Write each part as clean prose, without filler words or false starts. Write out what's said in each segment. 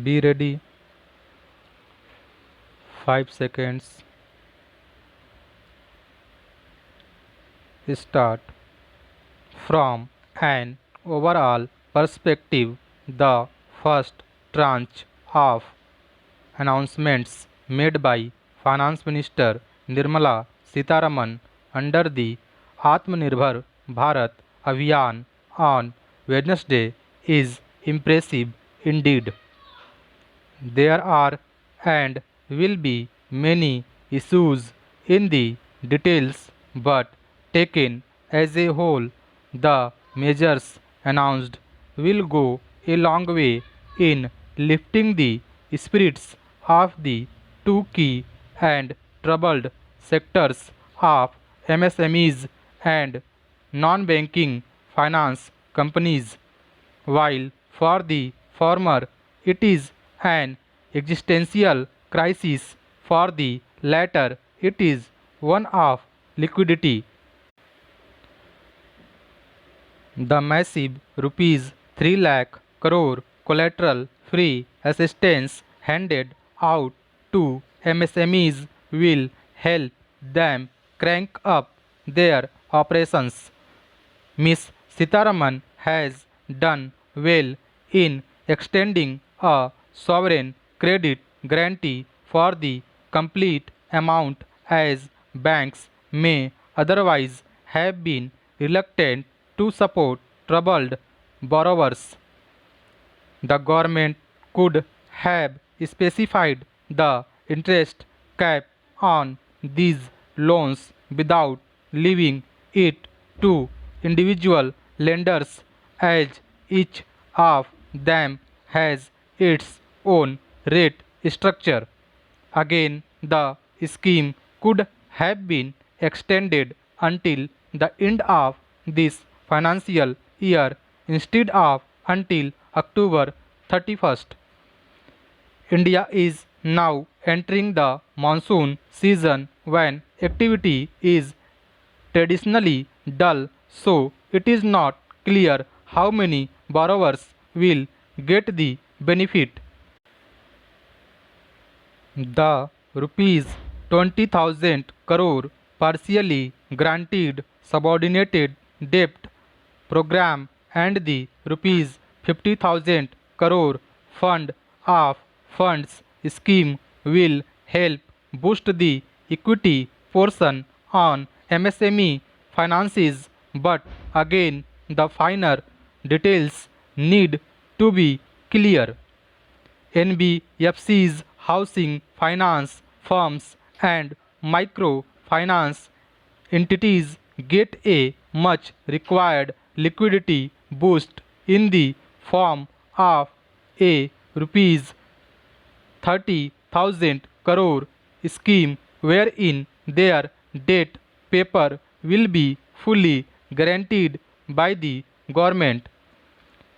Be ready. 5 seconds. Start. From an overall perspective, the first tranche of announcements made by Finance Minister Nirmala Sitharaman under the Atmanirbhar Bharat Abhiyan on Wednesday is impressive indeed. There are and will be many issues in the details, but taken as a whole, the measures announced will go a long way in lifting the spirits of the two key and troubled sectors of MSMEs and non-banking finance companies. While for the former it is an existential crisis, for the latter it is one of liquidity. The massive rupees 3 lakh crore collateral free assistance handed out to MSMEs will help them crank up their operations. Ms. Sitharaman has done well in extending a sovereign credit guarantee for the complete amount, as banks may otherwise have been reluctant to support troubled borrowers. The government could have specified the interest cap on these loans without leaving it to individual lenders, as each of them has its own rate structure. Again, the scheme could have been extended until the end of this financial year instead of until October 31st. India is now entering the monsoon season when activity is traditionally dull, so it is not clear how many borrowers will get the benefit. The rupees 20,000 crore partially granted subordinated debt program and the rupees 50,000 crore fund of funds scheme will help boost the equity portion on MSME finances, but again the finer details need to be clear. NBFCs, housing finance firms, and microfinance entities get a much required liquidity boost in the form of a rupees 30,000 crore scheme wherein their debt paper will be fully guaranteed by the government.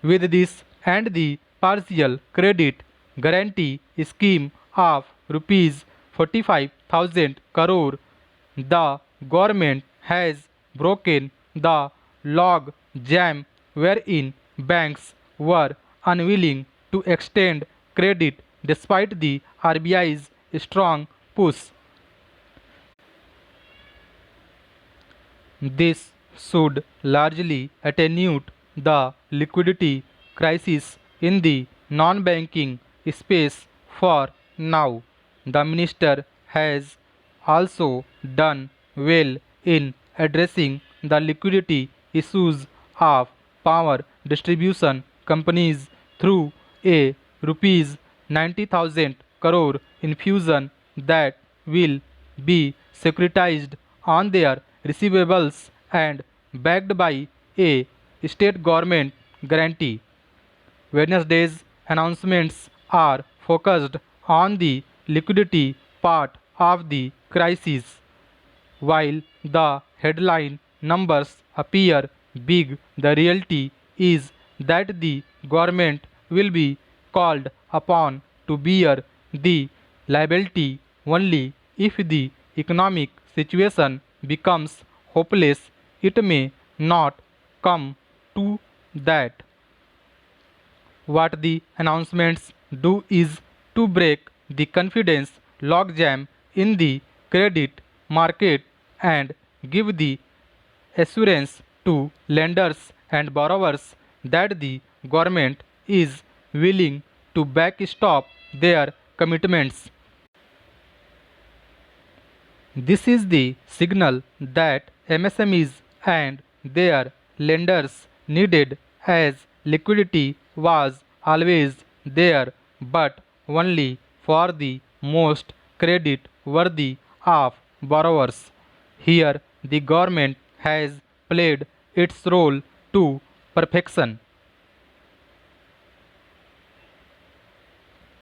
With this and the partial credit guarantee scheme of rupees 45,000 crore, the government has broken the log jam wherein banks were unwilling to extend credit despite the RBI's strong push. This should largely attenuate the liquidity crisis in the non-banking space for now. The minister has also done well in addressing the liquidity issues of power distribution companies through a rupees 90,000 crore infusion that will be securitized on their receivables and backed by a state government guarantee. Wednesday's announcements are focused on the liquidity part of the crisis. While the headline numbers appear big, the reality is that the government will be called upon to bear the liability only if the economic situation becomes hopeless. It may not come to that. What the announcements do is to break the confidence logjam in the credit market and give the assurance to lenders and borrowers that the government is willing to backstop their commitments. This is the signal that MSMEs and their lenders needed, as liquidity was always there but only for the most credit worthy of borrowers. Here, the government has played its role to perfection.